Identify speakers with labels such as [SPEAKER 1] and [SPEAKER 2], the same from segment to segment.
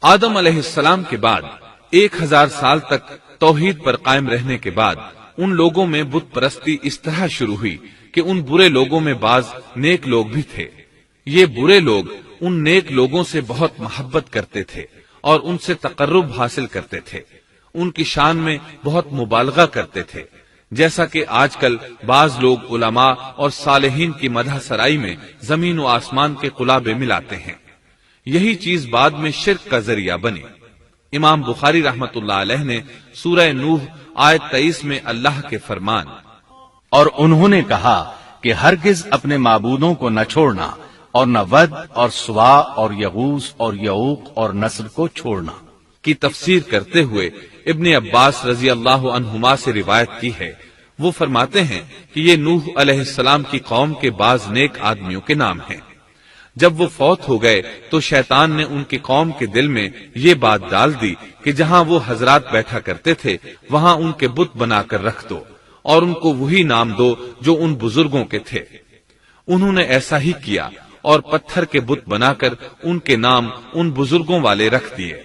[SPEAKER 1] آدم علیہ السلام کے بعد 1000 سال تک توحید پر قائم رہنے کے بعد ان لوگوں میں بت پرستی اس طرح شروع ہوئی کہ ان برے لوگوں میں بعض نیک لوگ بھی تھے۔ یہ برے لوگ ان نیک لوگوں سے بہت محبت کرتے تھے اور ان سے تقرب حاصل کرتے تھے، ان کی شان میں بہت مبالغہ کرتے تھے، جیسا کہ آج کل بعض لوگ علماء اور صالحین کی مدح سرائی میں زمین و آسمان کے قلابے ملاتے ہیں۔ یہی چیز بعد میں شرک کا ذریعہ بنی۔ امام بخاری رحمت اللہ علیہ نے سورہ نوح آیت 23 میں اللہ کے فرمان
[SPEAKER 2] اور انہوں نے کہا کہ ہرگز اپنے معبودوں کو نہ چھوڑنا اور نہ ود اور سوا اور یغوث اور یعوق اور نصر کو چھوڑنا
[SPEAKER 1] کی تفسیر کرتے ہوئے ابن عباس رضی اللہ عنہما سے روایت کی ہے۔ وہ فرماتے ہیں کہ یہ نوح علیہ السلام کی قوم کے بعض نیک آدمیوں کے نام ہیں۔ جب وہ فوت ہو گئے تو شیطان نے ان کی قوم کے دل میں یہ بات ڈال دی کہ جہاں وہ حضرات بیٹھا کرتے تھے وہاں ان کے بت بنا کر رکھ دو اور ان کو وہی نام دو جو ان بزرگوں کے تھے۔ انہوں نے ایسا ہی کیا اور پتھر کے بت بنا کر ان کے نام ان بزرگوں والے رکھ دیے۔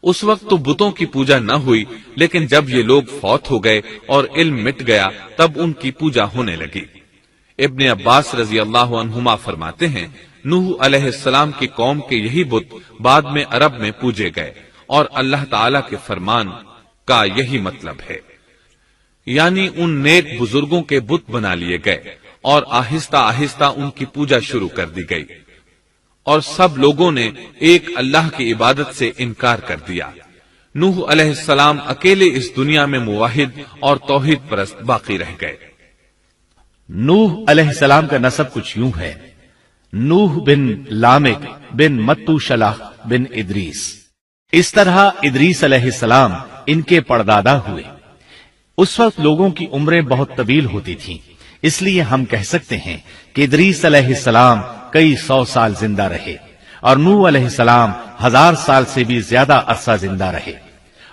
[SPEAKER 1] اس وقت تو بتوں کی پوجا نہ ہوئی، لیکن جب یہ لوگ فوت ہو گئے اور علم مٹ گیا تب ان کی پوجا ہونے لگی۔ ابن عباس رضی اللہ عنہما فرماتے ہیں نوح علیہ السلام کی قوم کے یہی بت بعد میں عرب میں پوجے گئے اور اللہ تعالی کے فرمان کا یہی مطلب ہے، یعنی ان نیک بزرگوں کے بت بنا لیے گئے اور آہستہ آہستہ ان کی پوجا شروع کر دی گئی، اور سب لوگوں نے ایک اللہ کی عبادت سے انکار کر دیا۔ نوح علیہ السلام اکیلے اس دنیا میں موحد اور توحید پرست باقی رہ گئے۔
[SPEAKER 2] نوح علیہ السلام کا نسب کچھ یوں ہے: نوح بن لامک بن متو شلح بن ادریس۔ اس طرح ادریس علیہ السلام ان کے پردادا ہوئے۔ اس وقت لوگوں کی عمریں بہت طویل ہوتی تھیں، اس لیے ہم کہہ سکتے ہیں کہ ادریس علیہ السلام کئی 100 سال زندہ رہے اور نوح علیہ السلام 1000 سال سے بھی زیادہ عرصہ زندہ رہے۔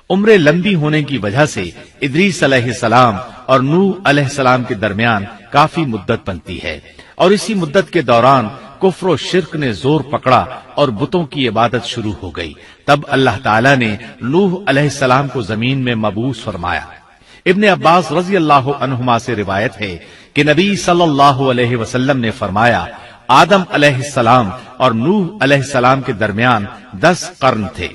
[SPEAKER 2] عمریں لمبی ہونے کی وجہ سے ادریس علیہ السلام اور نوح علیہ السلام کے درمیان کافی مدت بنتی ہے، اور اسی مدت کے دوران کفر و شرک نے زور پکڑا اور بتوں کی عبادت شروع ہو گئی۔ تب اللہ تعالیٰ نے نوح علیہ السلام کو زمین میں مبعوث فرمایا۔ ابن عباس رضی اللہ عنہما سے روایت ہے کہ نبی صلی اللہ علیہ وسلم نے فرمایا آدم علیہ السلام اور نوح علیہ السلام کے درمیان 10 قرن تھے۔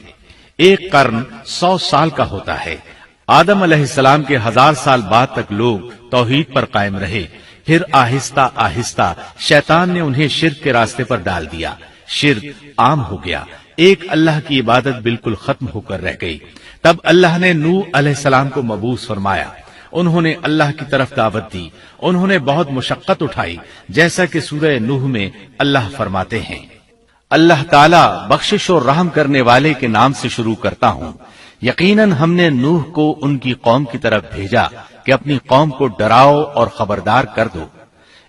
[SPEAKER 2] ایک قرن 100 سال کا ہوتا ہے۔ آدم علیہ السلام کے 1000 سال بعد تک لوگ توحید پر قائم رہے، پھر آہستہ آہستہ شیطان نے انہیں شرک کے راستے پر ڈال دیا، شرک عام ہو گیا، ایک اللہ کی عبادت بالکل ختم ہو کر رہ گئی۔ تب اللہ نے نوح علیہ السلام کو مبعوث فرمایا، انہوں نے اللہ کی طرف دعوت دی، انہوں نے بہت مشقت اٹھائی، جیسا کہ سورہ نوح میں اللہ فرماتے ہیں اللہ تعالیٰ بخشش اور رحم کرنے والے کے نام سے شروع کرتا ہوں۔ یقیناً ہم نے نوح کو ان کی قوم کی طرف بھیجا کہ اپنی قوم کو ڈراؤ اور خبردار کر دو،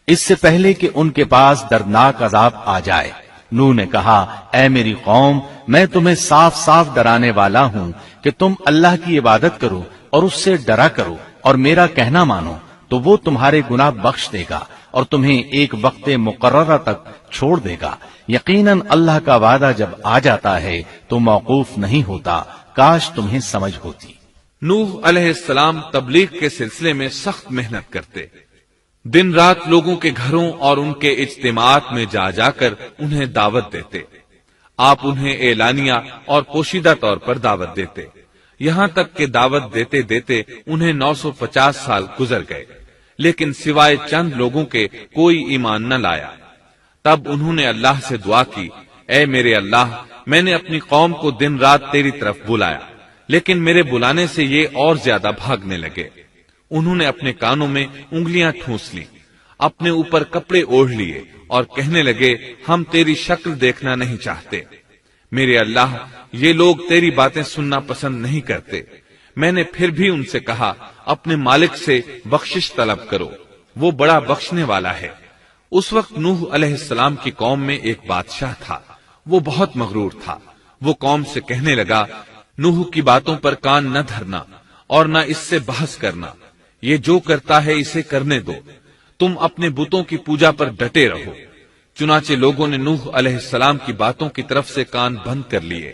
[SPEAKER 2] اس سے پہلے کہ ان کے پاس دردناک عذاب آ جائے۔ نوح نے کہا اے میری قوم، میں تمہیں صاف صاف ڈرانے والا ہوں کہ تم اللہ کی عبادت کرو اور اس سے ڈرا کرو اور میرا کہنا مانو، تو وہ تمہارے گناہ بخش دے گا اور تمہیں ایک وقت مقررہ تک چھوڑ دے گا۔ یقیناً اللہ کا وعدہ جب آ جاتا ہے تو موقوف نہیں ہوتا، کاش تمہیں سمجھ ہوتی۔
[SPEAKER 1] نوح علیہ السلام تبلیغ کے سلسلے میں سخت محنت کرتے، دن رات لوگوں کے گھروں اور ان کے اجتماعات میں جا جا کر انہیں دعوت دیتے۔ آپ انہیں اعلانیہ اور پوشیدہ طور پر دعوت دیتے، یہاں تک کہ دعوت دیتے دیتے انہیں 950 سال گزر گئے، لیکن سوائے چند لوگوں کے کوئی ایمان نہ لایا۔ تب انہوں نے اللہ سے دعا کی اے میرے اللہ، میں نے اپنی قوم کو دن رات تیری طرف بلایا، لیکن میرے بلانے سے یہ اور زیادہ بھاگنے لگے۔ انہوں نے اپنے کانوں میں انگلیاں ٹھونس لیں، اپنے اوپر کپڑے اوڑھ لیے اور کہنے لگے ہم تیری شکل دیکھنا نہیں چاہتے۔ میرے اللہ، یہ لوگ تیری باتیں سننا پسند نہیں کرتے۔ میں نے پھر بھی ان سے کہا اپنے مالک سے بخشش طلب کرو، وہ بڑا بخشنے والا ہے۔ اس وقت نوح علیہ السلام کی قوم میں ایک بادشاہ تھا، وہ بہت مغرور تھا۔ وہ قوم سے کہنے لگا نوح کی باتوں پر کان نہ دھرنا اور نہ اس سے بحث کرنا، یہ جو کرتا ہے اسے کرنے دو، تم اپنے بتوں کی پوجا پر ڈٹے رہو۔ چنانچہ لوگوں نے نوح علیہ السلام کی باتوں کی طرف سے کان بند کر لیے۔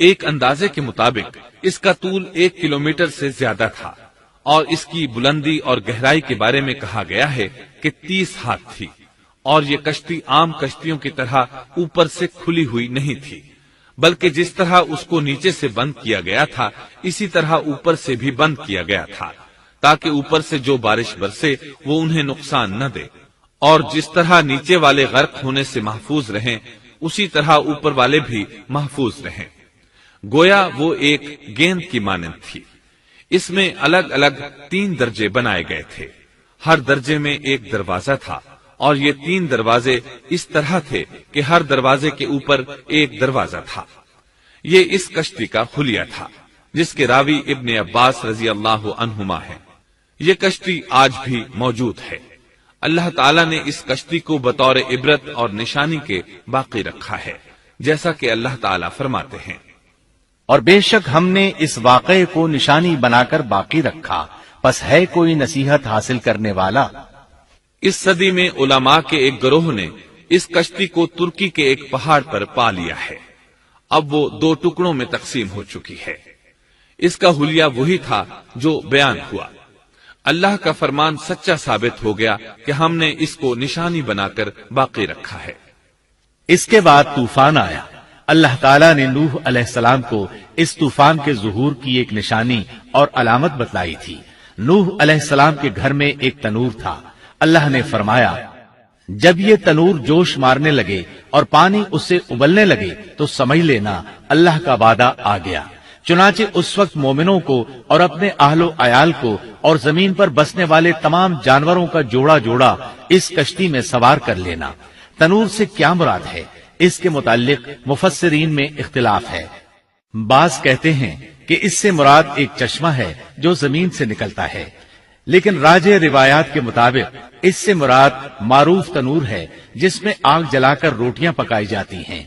[SPEAKER 1] ایک اندازے کے مطابق اس کا طول 1 کلومیٹر سے زیادہ تھا اور اس کی بلندی اور گہرائی کے بارے میں کہا گیا ہے کہ 30 ہاتھ تھی، اور یہ کشتی عام کشتیوں کی طرح اوپر سے کھلی ہوئی نہیں تھی، بلکہ جس طرح اس کو نیچے سے بند کیا گیا تھا اسی طرح اوپر سے بھی بند کیا گیا تھا، تاکہ اوپر سے جو بارش برسے وہ انہیں نقصان نہ دے، اور جس طرح نیچے والے غرق ہونے سے محفوظ رہیں اسی طرح اوپر والے بھی محفوظ رہیں۔ گویا وہ ایک گیند کی مانند تھی۔ اس میں الگ الگ 3 درجے بنائے گئے تھے، ہر درجے میں ایک دروازہ تھا، اور یہ 3 دروازے اس طرح تھے کہ ہر دروازے کے اوپر ایک دروازہ تھا۔ یہ اس کشتی کا حلیہ تھا جس کے راوی ابن عباس رضی اللہ عنہما ہیں۔ یہ کشتی آج بھی موجود ہے۔ اللہ تعالیٰ نے اس کشتی کو بطور عبرت اور نشانی کے باقی رکھا ہے، جیسا کہ اللہ تعالیٰ فرماتے ہیں،
[SPEAKER 2] اور بے شک ہم نے اس واقعے کو نشانی بنا کر باقی رکھا، پس ہے کوئی نصیحت حاصل کرنے والا۔
[SPEAKER 1] اس صدی میں علماء کے ایک گروہ نے اس کشتی کو ترکی کے ایک پہاڑ پر پا لیا ہے۔ اب وہ 2 ٹکڑوں میں تقسیم ہو چکی ہے۔ اس کا حلیہ وہی تھا جو بیان ہوا۔ اللہ کا فرمان سچا ثابت ہو گیا کہ ہم نے اس کو نشانی بنا کر باقی رکھا ہے۔
[SPEAKER 2] اس کے بعد طوفان آیا۔ اللہ تعالیٰ نے نوح علیہ السلام کو اس طوفان کے ظہور کی ایک نشانی اور علامت بتلائی تھی۔ نوح علیہ السلام کے گھر میں ایک تنور تھا۔ اللہ نے فرمایا، جب یہ تنور جوش مارنے لگے اور پانی اس سے ابلنے لگے تو سمجھ لینا اللہ کا وعدہ آ گیا۔ چنانچہ اس وقت مومنوں کو اور اپنے اہل و عیال کو اور زمین پر بسنے والے تمام جانوروں کا جوڑا جوڑا اس کشتی میں سوار کر لینا۔ تنور سے کیا مراد ہے، اس کے متعلق مفسرین میں اختلاف ہے۔ بعض کہتے ہیں کہ اس سے مراد ایک چشمہ ہے جو زمین سے نکلتا ہے، لیکن راجح روایات کے مطابق اس سے مراد معروف تنور ہے جس میں آگ جلا کر روٹیاں پکائی جاتی ہیں۔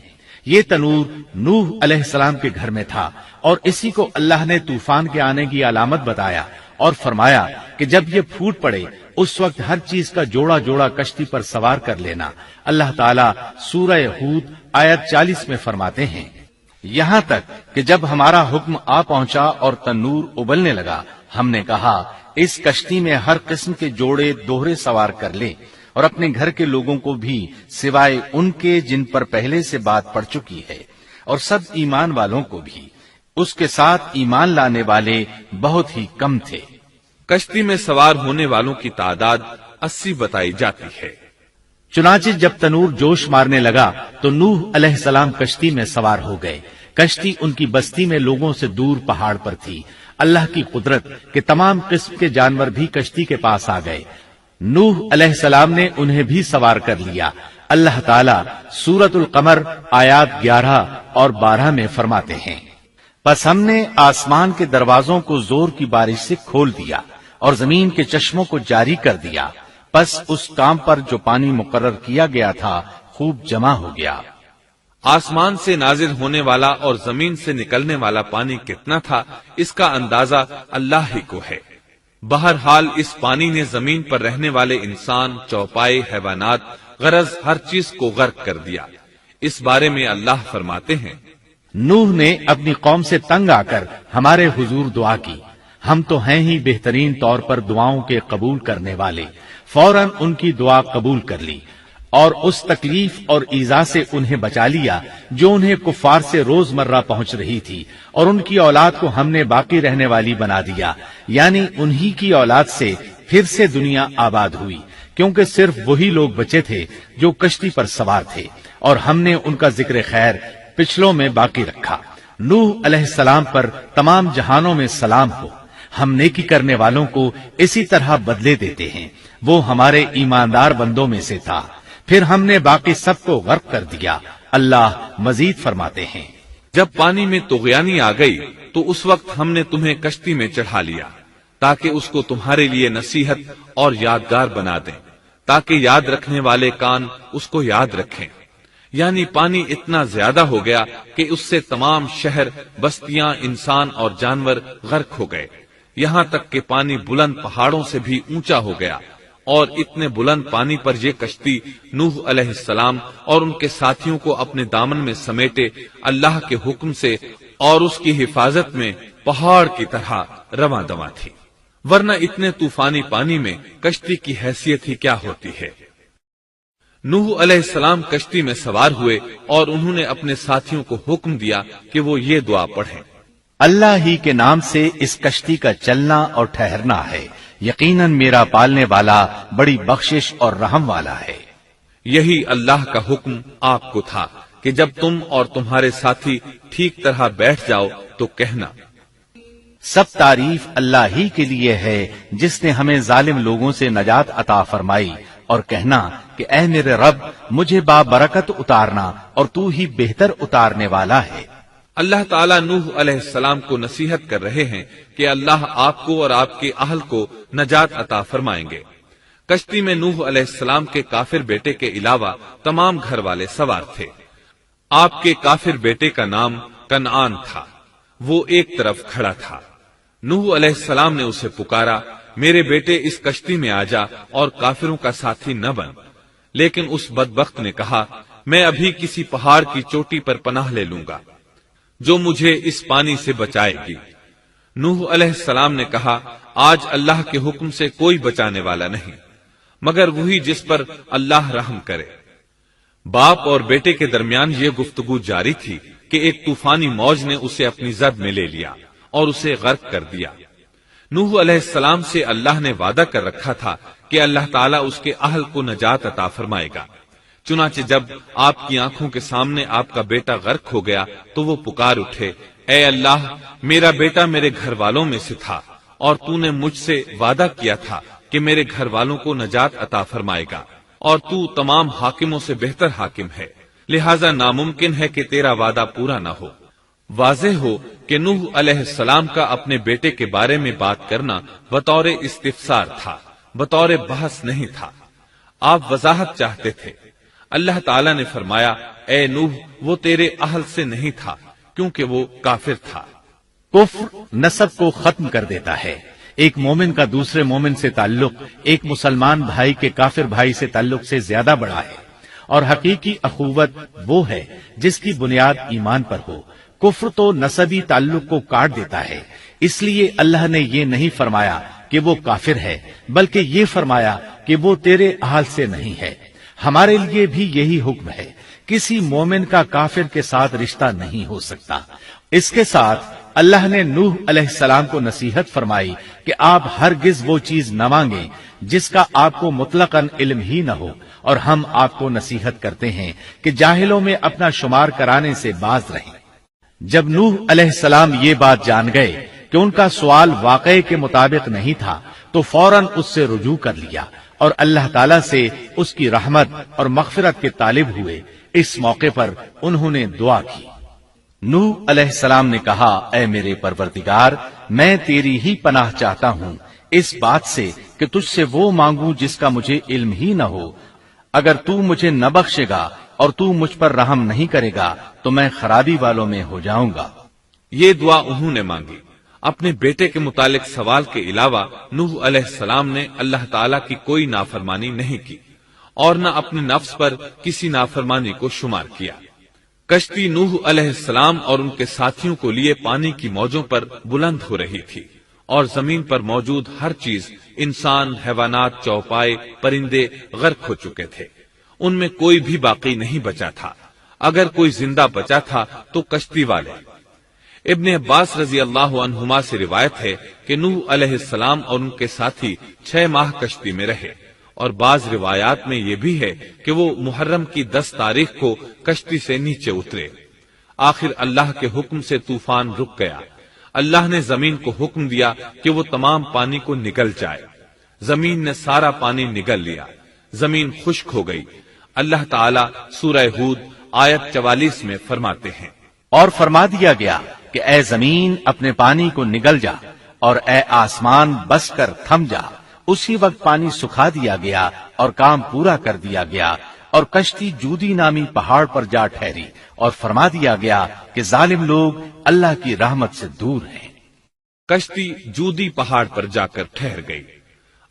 [SPEAKER 2] یہ تنور نوح علیہ السلام کے گھر میں تھا، اور اسی کو اللہ نے طوفان کے آنے کی علامت بتایا اور فرمایا کہ جب یہ پھوٹ پڑے اس وقت ہر چیز کا جوڑا جوڑا کشتی پر سوار کر لینا۔ اللہ تعالیٰ سورہ ہود آیت 40 میں فرماتے ہیں، یہاں تک کہ جب ہمارا حکم آ پہنچا اور تنور ابلنے لگا، ہم نے کہا اس کشتی میں ہر قسم کے جوڑے دوہرے سوار کر لے، اور اپنے گھر کے لوگوں کو بھی سوائے ان کے جن پر پہلے سے بات پڑ چکی ہے، اور سب ایمان والوں کو بھی۔ اس کے ساتھ ایمان لانے والے بہت ہی کم تھے۔
[SPEAKER 1] کشتی میں سوار ہونے والوں کی تعداد 80 بتائی جاتی ہے۔
[SPEAKER 2] چنانچہ جب تنور جوش مارنے لگا تو نوح علیہ السلام کشتی میں سوار ہو گئے۔ کشتی ان کی بستی میں لوگوں سے دور پہاڑ پر تھی۔ اللہ کی قدرت کہ تمام قسم کے جانور بھی کشتی کے پاس آ گئے۔ نوح علیہ السلام نے انہیں بھی سوار کر لیا۔ اللہ تعالیٰ سورۃ القمر آیات 11 اور 12 میں فرماتے ہیں، پس ہم نے آسمان کے دروازوں کو زور کی بارش سے کھول دیا اور زمین کے چشموں کو جاری کر دیا، پس اس کام پر جو پانی مقرر کیا گیا تھا خوب جمع ہو گیا۔
[SPEAKER 1] آسمان سے نازل ہونے والا اور زمین سے نکلنے والا پانی کتنا تھا، اس کا اندازہ اللہ ہی کو ہے۔ بہرحال اس پانی نے زمین پر رہنے والے انسان، چوپائے، حیوانات، غرض ہر چیز کو غرق کر دیا۔ اس بارے میں اللہ فرماتے ہیں،
[SPEAKER 2] نوح نے اپنی قوم سے تنگ آ کر ہمارے حضور دعا کی، ہم تو ہیں ہی بہترین طور پر دعاؤں کے قبول کرنے والے۔ فوراً ان کی دعا قبول کر لی اور اس تکلیف اور ایذا سے انہیں بچا لیا جو انہیں کفار سے روز مرہ پہنچ رہی تھی، اور ان کی اولاد کو ہم نے باقی رہنے والی بنا دیا، یعنی انہی کی اولاد سے پھر سے دنیا آباد ہوئی، کیونکہ صرف وہی لوگ بچے تھے جو کشتی پر سوار تھے، اور ہم نے ان کا ذکر خیر پچھلوں میں باقی رکھا۔ نوح علیہ السلام پر تمام جہانوں میں سلام ہو۔ ہم نیکی کرنے والوں کو اسی طرح بدلے دیتے ہیں، وہ ہمارے ایماندار بندوں میں سے تھا، پھر ہم نے باقی سب کو غرق کر دیا۔ اللہ مزید فرماتے ہیں،
[SPEAKER 1] جب پانی میں طغیانی آ گئی تو اس وقت ہم نے تمہیں کشتی میں چڑھا لیا تاکہ اس کو تمہارے لیے نصیحت اور یادگار بنا دیں، تاکہ یاد رکھنے والے کان اس کو یاد رکھیں۔ یعنی پانی اتنا زیادہ ہو گیا کہ اس سے تمام شہر، بستیاں، انسان اور جانور غرق ہو گئے، یہاں تک کہ پانی بلند پہاڑوں سے بھی اونچا ہو گیا، اور اتنے بلند پانی پر یہ کشتی نوح علیہ السلام اور ان کے ساتھیوں کو اپنے دامن میں سمیٹے اللہ کے حکم سے اور اس کی حفاظت میں پہاڑ کی طرح رواں دواں تھی، ورنہ اتنے طوفانی پانی میں کشتی کی حیثیت ہی کیا ہوتی ہے۔ نوح علیہ السلام کشتی میں سوار ہوئے اور انہوں نے اپنے ساتھیوں کو حکم دیا کہ وہ یہ دعا پڑھیں،
[SPEAKER 2] اللہ ہی کے نام سے اس کشتی کا چلنا اور ٹھہرنا ہے، یقیناً میرا پالنے والا بڑی بخشش اور رحم والا ہے۔
[SPEAKER 1] یہی اللہ کا حکم آپ کو تھا کہ جب تم اور تمہارے ساتھی ٹھیک طرح بیٹھ جاؤ تو کہنا،
[SPEAKER 2] سب تعریف اللہ ہی کے لیے ہے جس نے ہمیں ظالم لوگوں سے نجات عطا فرمائی، اور کہنا کہ اے میرے رب مجھے بابرکت اتارنا اور تو ہی بہتر اتارنے والا ہے۔
[SPEAKER 1] اللہ تعالیٰ نوح علیہ السلام کو نصیحت کر رہے ہیں کہ اللہ آپ کو اور آپ کے اہل کو نجات عطا فرمائیں گے۔ کشتی میں نوح علیہ السلام کے کافر بیٹے کے علاوہ تمام گھر والے سوار تھے۔ آپ کے کافر بیٹے کا نام کنعان تھا، وہ ایک طرف کھڑا تھا۔ نوح علیہ السلام نے اسے پکارا، میرے بیٹے اس کشتی میں آ جا اور کافروں کا ساتھی نہ بن، لیکن اس بدبخت نے کہا، میں ابھی کسی پہاڑ کی چوٹی پر پناہ لے لوں گا جو مجھے اس پانی سے بچائے گی۔ نوح علیہ السلام نے کہا، آج اللہ کے حکم سے کوئی بچانے والا نہیں مگر وہی جس پر اللہ رحم کرے۔ باپ اور بیٹے کے درمیان یہ گفتگو جاری تھی کہ ایک طوفانی موج نے اسے اپنی زد میں لے لیا اور اسے غرق کر دیا۔ نوح علیہ السلام سے اللہ نے وعدہ کر رکھا تھا کہ اللہ تعالیٰ اس کے اہل کو نجات عطا فرمائے گا۔ چنانچہ جب آپ کی آنکھوں کے سامنے آپ کا بیٹا غرق ہو گیا تو وہ پکار اٹھے، اے اللہ، میرا بیٹا میرے گھر والوں میں سے تھا اور تو نے مجھ سے وعدہ کیا تھا کہ میرے گھر والوں کو نجات عطا فرمائے گا، اور تو تمام حاکموں سے بہتر حاکم ہے، لہذا ناممکن ہے کہ تیرا وعدہ پورا نہ ہو۔ واضح ہو کہ نوح علیہ السلام کا اپنے بیٹے کے بارے میں بات کرنا بطور استفسار تھا، بطور بحث نہیں تھا۔ آپ وضاحت چاہتے تھے۔ اللہ تعالیٰ نے فرمایا، اے نوح، وہ تیرے اہل سے نہیں تھا کیونکہ وہ کافر تھا۔
[SPEAKER 2] کفر نسب کو ختم کر دیتا ہے۔ ایک مومن کا دوسرے مومن سے تعلق ایک مسلمان بھائی کے کافر بھائی سے تعلق سے زیادہ بڑا ہے، اور حقیقی اخوت وہ ہے جس کی بنیاد ایمان پر ہو۔ کفر تو نسبی تعلق کو کاٹ دیتا ہے، اس لیے اللہ نے یہ نہیں فرمایا کہ وہ کافر ہے، بلکہ یہ فرمایا کہ وہ تیرے اہل سے نہیں ہے۔ ہمارے لیے بھی یہی حکم ہے، کسی مومن کا کافر کے ساتھ رشتہ نہیں ہو سکتا۔ اس کے ساتھ اللہ نے نوح علیہ السلام کو نصیحت فرمائی کہ آپ ہرگز وہ چیز نہ مانگیں جس کا آپ کو مطلقاً علم ہی نہ ہو، اور ہم آپ کو نصیحت کرتے ہیں کہ جاہلوں میں اپنا شمار کرانے سے باز رہیں۔ جب نوح علیہ السلام یہ بات جان گئے کہ ان کا سوال واقعے کے مطابق نہیں تھا تو فوراً اس سے رجوع کر لیا اور اللہ تعالیٰ سے اس کی رحمت اور مغفرت کے طالب ہوئے۔ اس موقع پر انہوں نے دعا کی۔ نوح علیہ السلام نے کہا، اے میرے پروردگار، میں تیری ہی پناہ چاہتا ہوں اس بات سے کہ تجھ سے وہ مانگوں جس کا مجھے علم ہی نہ ہو۔ اگر تو مجھے نہ بخشے گا اور تو مجھ پر رحم نہیں کرے گا تو میں خرابی والوں میں ہو جاؤں گا۔
[SPEAKER 1] یہ دعا انہوں نے مانگی۔ اپنے بیٹے کے متعلق سوال کے علاوہ نوح علیہ السلام نے اللہ تعالیٰ کی کوئی نافرمانی نہیں کی اور نہ اپنے نفس پر کسی نافرمانی کو شمار کیا۔ کشتی نوح علیہ السلام اور ان کے ساتھیوں کو لیے پانی کی موجوں پر بلند ہو رہی تھی، اور زمین پر موجود ہر چیز، انسان، حیوانات، چوپائے، پرندے غرق ہو چکے تھے۔ ان میں کوئی بھی باقی نہیں بچا تھا۔ اگر کوئی زندہ بچا تھا تو کشتی والے۔ ابن عباس رضی اللہ عنہما سے روایت ہے کہ نوح علیہ السلام اور ان کے ساتھی 6 ماہ کشتی میں رہے، اور بعض روایات میں یہ بھی ہے کہ وہ محرم کی 10 تاریخ کو کشتی سے نیچے اترے۔ آخر اللہ کے حکم سے طوفان رک گیا۔ اللہ نے زمین کو حکم دیا کہ وہ تمام پانی کو نگل جائے۔ زمین نے سارا پانی نگل لیا، زمین خشک ہو گئی۔ اللہ تعالیٰ سورہ ہود آیت 44 میں فرماتے ہیں،
[SPEAKER 2] اور فرما دیا گیا کہ اے زمین اپنے پانی کو نگل جا، اور اے آسمان بس کر تھم جا۔ اسی وقت پانی سکھا دیا گیا اور کام پورا کر دیا گیا، اور کشتی جودی نامی پہاڑ پر جا ٹھہری، اور فرما دیا گیا کہ ظالم لوگ اللہ کی رحمت سے دور ہیں۔
[SPEAKER 1] کشتی جودی پہاڑ پر جا کر ٹھہر گئی۔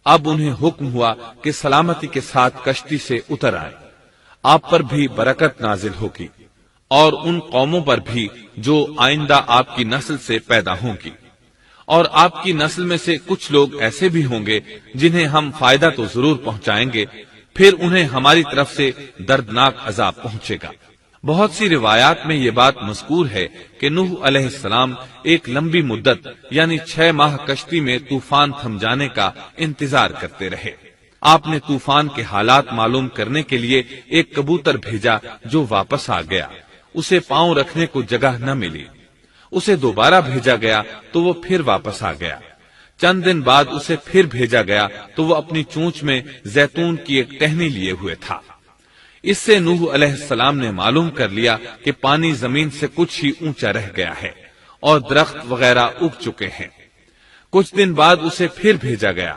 [SPEAKER 1] اب انہیں حکم ہوا کہ سلامتی کے ساتھ کشتی سے اتر آئے۔ آپ پر بھی برکت نازل ہوگی۔ اور ان قوموں پر بھی جو آئندہ آپ کی نسل سے پیدا ہوں گی، اور آپ کی نسل میں سے کچھ لوگ ایسے بھی ہوں گے جنہیں ہم فائدہ تو ضرور پہنچائیں گے، پھر انہیں ہماری طرف سے دردناک عذاب پہنچے گا۔ بہت سی روایات میں یہ بات مذکور ہے کہ نوح علیہ السلام ایک لمبی مدت یعنی 6 ماہ کشتی میں طوفان تھم جانے کا انتظار کرتے رہے۔ آپ نے طوفان کے حالات معلوم کرنے کے لیے ایک کبوتر بھیجا جو واپس آ گیا، اسے پاؤں رکھنے کو جگہ نہ ملی۔ اسے دوبارہ بھیجا گیا تو وہ پھر واپس آ گیا۔ چند دن بعد اسے پھر بھیجا گیا تو وہ اپنی چونچ میں زیتون کی ایک ٹہنی لیے ہوئے تھا۔ اس سے نوح علیہ السلام نے معلوم کر لیا کہ پانی زمین سے کچھ ہی اونچا رہ گیا ہے اور درخت وغیرہ اگ چکے ہیں۔ کچھ دن بعد اسے پھر بھیجا گیا۔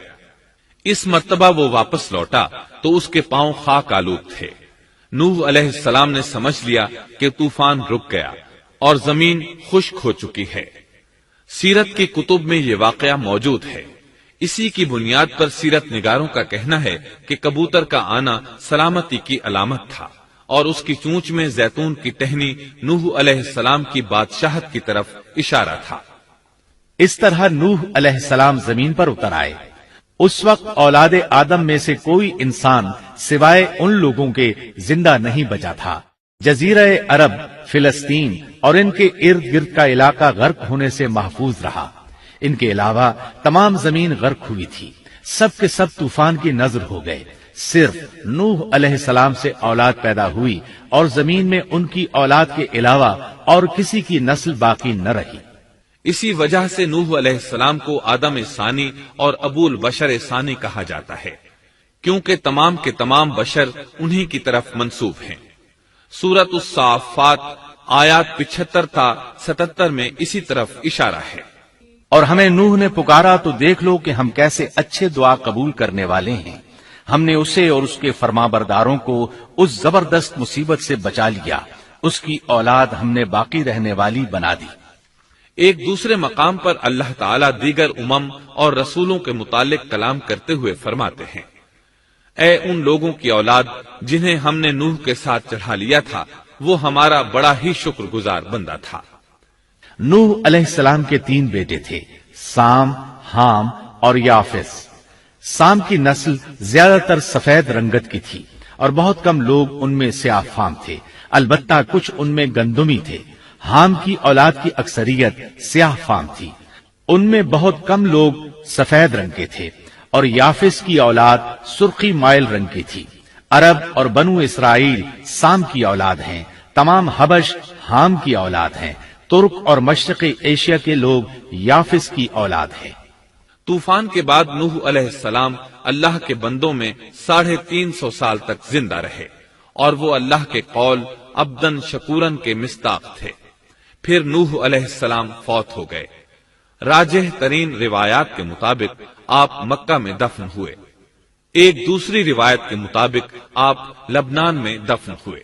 [SPEAKER 1] اس مرتبہ وہ واپس لوٹا تو اس کے پاؤں خاک آلود تھے۔ نوح علیہ السلام نے سمجھ لیا کہ طوفان رک گیا اور زمین خشک ہو چکی ہے۔ سیرت کی کتب میں یہ واقعہ موجود ہے۔ اسی کی بنیاد پر سیرت نگاروں کا کہنا ہے کہ کبوتر کا آنا سلامتی کی علامت تھا اور اس کی چونچ میں زیتون کی ٹہنی نوح علیہ السلام کی بادشاہت کی طرف اشارہ تھا۔
[SPEAKER 2] اس طرح نوح علیہ السلام زمین پر اتر آئے۔ اس وقت اولاد آدم میں سے کوئی انسان سوائے ان لوگوں کے زندہ نہیں بچا تھا۔ جزیرہ عرب، فلسطین اور ان کے ارد گرد کا علاقہ غرق ہونے سے محفوظ رہا۔ ان کے علاوہ تمام زمین غرق ہوئی تھی۔ سب کے سب طوفان کی نظر ہو گئے۔ صرف نوح علیہ السلام سے اولاد پیدا ہوئی اور زمین میں ان کی اولاد کے علاوہ اور کسی کی نسل باقی نہ رہی۔
[SPEAKER 1] اسی وجہ سے نوح علیہ السلام کو آدم ثانی اور ابو البشر ثانی کہا جاتا ہے، کیونکہ تمام کے تمام بشر انہی کی طرف منسوب ہیں۔ سورۃ الصافات آیات 75 تا 77 میں اسی طرف اشارہ ہے۔
[SPEAKER 2] اور ہمیں نوح نے پکارا تو دیکھ لو کہ ہم کیسے اچھے دعا قبول کرنے والے ہیں۔ ہم نے اسے اور اس کے فرمانبرداروں کو اس زبردست مصیبت سے بچا لیا۔ اس کی اولاد ہم نے باقی رہنے والی بنا دی۔
[SPEAKER 1] ایک دوسرے مقام پر اللہ تعالیٰ دیگر امم اور رسولوں کے متعلق کلام کرتے ہوئے فرماتے ہیں، اے ان لوگوں کی اولاد جنہیں ہم نے نوح کے ساتھ چڑھا لیا تھا، وہ ہمارا بڑا ہی شکر گزار بندہ تھا۔
[SPEAKER 2] نوح علیہ السلام کے 3 بیٹے تھے، سام، حام اور یافس۔ سام کی نسل زیادہ تر سفید رنگت کی تھی اور بہت کم لوگ ان میں سیاہ فام تھے، البتہ کچھ ان میں گندمی تھے۔ حام کی اولاد کی اکثریت سیاہ فام تھی، ان میں بہت کم لوگ سفید رنگ کے تھے، اور یافس کی اولاد سرخی مائل رنگ کی تھی۔ عرب اور بنو اسرائیل سام کی اولاد ہیں، تمام حبش حام کی اولاد ہیں، ترک اور مشرقی ایشیا کے لوگ یافس کی اولاد ہیں۔
[SPEAKER 1] طوفان کے بعد نوح علیہ السلام اللہ کے بندوں میں 350 سال تک زندہ رہے، اور وہ اللہ کے قول عبدن شکورن کے مصداق تھے۔ پھر نوح علیہ السلام فوت ہو گئے۔ راجح ترین روایات کے مطابق آپ مکہ میں دفن ہوئے۔ ایک دوسری روایت کے مطابق آپ لبنان میں دفن ہوئے۔